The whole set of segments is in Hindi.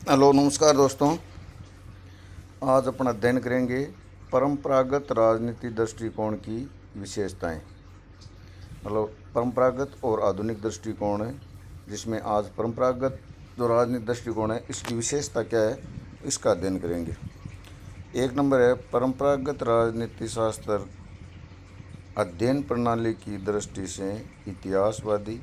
हेलो नमस्कार दोस्तों। आज अपन अध्ययन करेंगे परंपरागत राजनीति दृष्टिकोण की विशेषताएं। मतलब परंपरागत और आधुनिक दृष्टिकोण है, जिसमें आज परंपरागत जो राजनीति दृष्टिकोण है इसकी विशेषता क्या है इसका अध्ययन करेंगे। एक नंबर है परंपरागत राजनीति शास्त्र अध्ययन प्रणाली की दृष्टि से इतिहासवादी,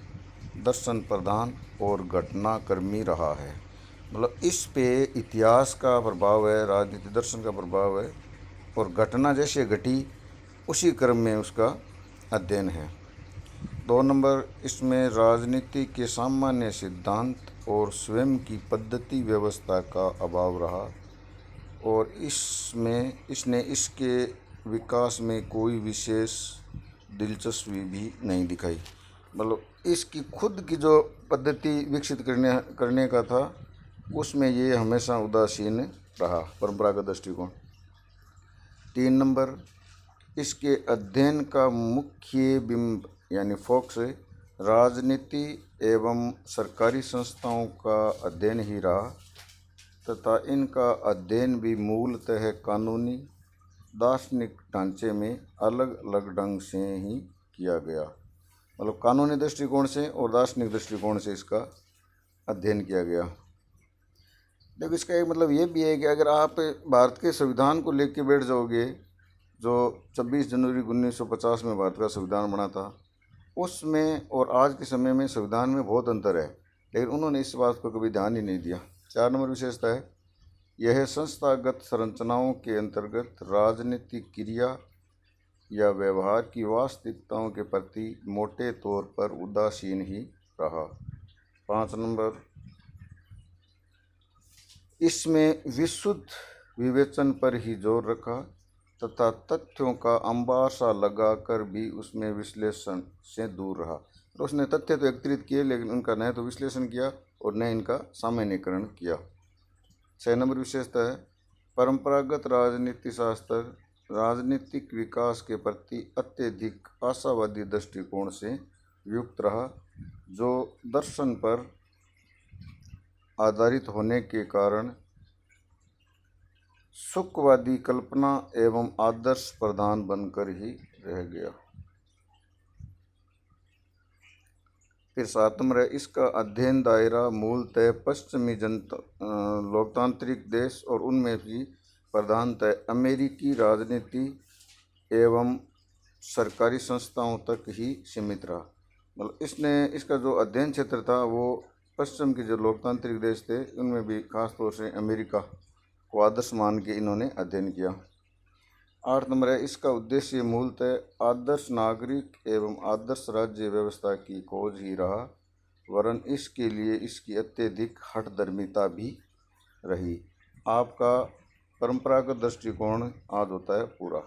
दर्शन प्रधान और घटनाक्रमी रहा है। मतलब इस पे इतिहास का प्रभाव है, राजनीति दर्शन का प्रभाव है और घटना जैसे घटी उसी क्रम में उसका अध्ययन है। 2 नंबर, इसमें राजनीति के सामान्य सिद्धांत और स्वयं की पद्धति व्यवस्था का अभाव रहा और इसने इसके विकास में कोई विशेष दिलचस्पी भी नहीं दिखाई। मतलब इसकी खुद की जो पद्धति विकसित करने का था उसमें ये हमेशा उदासीन रहा, परंपरागत दृष्टिकोण। 3 नंबर, इसके अध्ययन का मुख्य बिंब यानी फोकस राजनीति एवं सरकारी संस्थाओं का अध्ययन ही रहा तथा इनका अध्ययन भी मूलतः कानूनी दार्शनिक ढांचे में अलग अलग ढंग से ही किया गया। मतलब कानूनी दृष्टिकोण से और दार्शनिक दृष्टिकोण से इसका अध्ययन किया गया। देखो, इसका एक मतलब ये भी है कि अगर आप भारत के संविधान को लेकर बैठ जाओगे, जो 26 जनवरी 1950 में भारत का संविधान बना था, उसमें और आज के समय में संविधान में बहुत अंतर है, लेकिन उन्होंने इस बात को कभी ध्यान ही नहीं दिया। 4 नंबर विशेषता है यह संस्थागत संरचनाओं के अंतर्गत राजनीतिक क्रिया या व्यवहार की वास्तविकताओं के प्रति मोटे तौर पर उदासीन ही रहा। 5 नंबर, इसमें विशुद्ध विवेचन पर ही जोर रखा तथा तथ्यों का अंबासा लगाकर भी उसमें विश्लेषण से दूर रहा। तो उसने तथ्य तो एकत्रित किए लेकिन उनका न तो विश्लेषण किया और न इनका सामान्यीकरण किया। 6 नंबर विशेषता है परंपरागत राजनीति शास्त्र राजनीतिक विकास के प्रति अत्यधिक आशावादी दृष्टिकोण से युक्त रहा, जो दर्शन पर आधारित होने के कारण सुखवादी कल्पना एवं आदर्श प्रधान बनकर ही रह गया। फिर 7 नंबर है इसका अध्ययन दायरा मूलतः पश्चिमी लोकतांत्रिक देश और उनमें भी प्रधानतः अमेरिकी राजनीति एवं सरकारी संस्थाओं तक ही सीमित रहा। मतलब इसका जो अध्ययन क्षेत्र था वो पश्चिम के जो लोकतांत्रिक देश थे उनमें भी खास तौर से अमेरिका को आदर्श मान के इन्होंने अध्ययन किया। 8 नंबर है इसका उद्देश्य मूलतः आदर्श नागरिक एवं आदर्श राज्य व्यवस्था की खोज ही रहा, वरन इसके लिए इसकी अत्यधिक हठधर्मिता भी रही। आपका परंपरागत दृष्टिकोण आज होता है पूरा।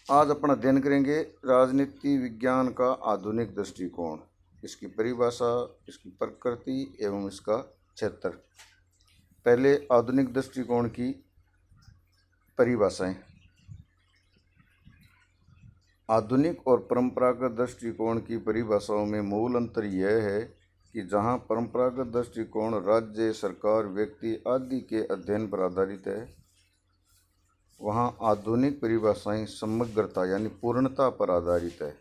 आज अपन अध्ययन करेंगे राजनीति विज्ञान का आधुनिक दृष्टिकोण, इसकी परिभाषा, इसकी प्रकृति एवं इसका क्षेत्र। पहले आधुनिक दृष्टिकोण की परिभाषाएं। आधुनिक और परंपरागत दृष्टिकोण की परिभाषाओं में मूल अंतर यह है कि जहां परंपरागत दृष्टिकोण राज्य, सरकार, व्यक्ति आदि के अध्ययन पर आधारित है, वहां आधुनिक परिभाषाएं समग्रता यानी पूर्णता पर आधारित है।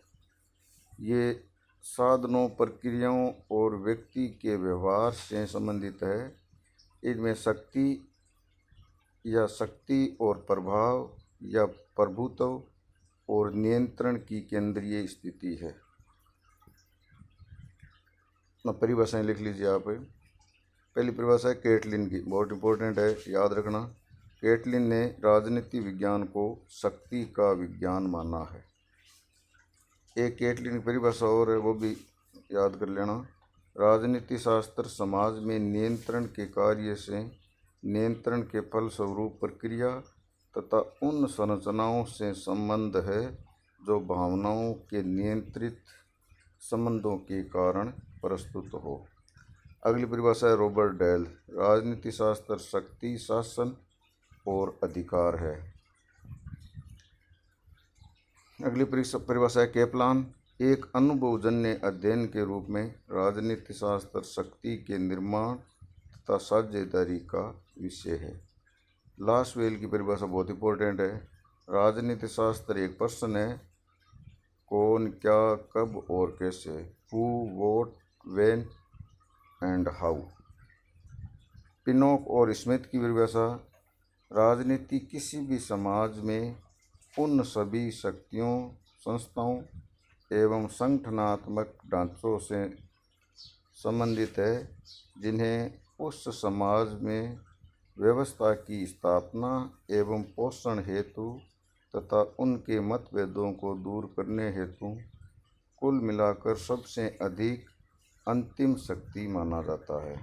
ये साधनों, प्रक्रियाओं और व्यक्ति के व्यवहार से संबंधित है। इनमें शक्ति और प्रभाव या प्रभुत्व और नियंत्रण की केंद्रीय स्थिति है। परिभाषाएं लिख लीजिए आप। पहली परिभाषा है केटलिन की, बहुत इंपॉर्टेंट है, याद रखना। केटलिन ने राजनीति विज्ञान को शक्ति का विज्ञान माना है। एक केटलिन की परिभाषा और है, वो भी याद कर लेना। राजनीति शास्त्र समाज में नियंत्रण के कार्य से नियंत्रण के फलस्वरूप प्रक्रिया तथा उन संरचनाओं से संबंध है जो भावनाओं के नियंत्रित संबंधों के कारण प्रस्तुत हो। अगली परिभाषा है रॉबर्ट डेल, राजनीति शास्त्र शक्ति, शासन और अधिकार है। अगली परिभाषा है केपलान, एक अनुभवजन्य अध्ययन के रूप में राजनीति शास्त्र शक्ति के निर्माण तथा साझेदारी का विषय है। लास्वेल की परिभाषा बहुत इंपॉर्टेंट है। राजनीति शास्त्र एक प्रश्न है, कौन, क्या, कब और कैसे, who, what, when and how. Pinnock और स्मिथ की परिभाषा, राजनीति किसी भी समाज में उन सभी शक्तियों, संस्थाओं एवं संगठनात्मक ढांचों से संबंधित है जिन्हें उस समाज में व्यवस्था की स्थापना एवं पोषण हेतु तथा उनके मतभेदों को दूर करने हेतु कुल मिलाकर सबसे अधिक अंतिम शक्ति माना जाता है।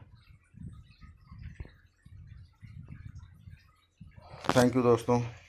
थैंक यू दोस्तों।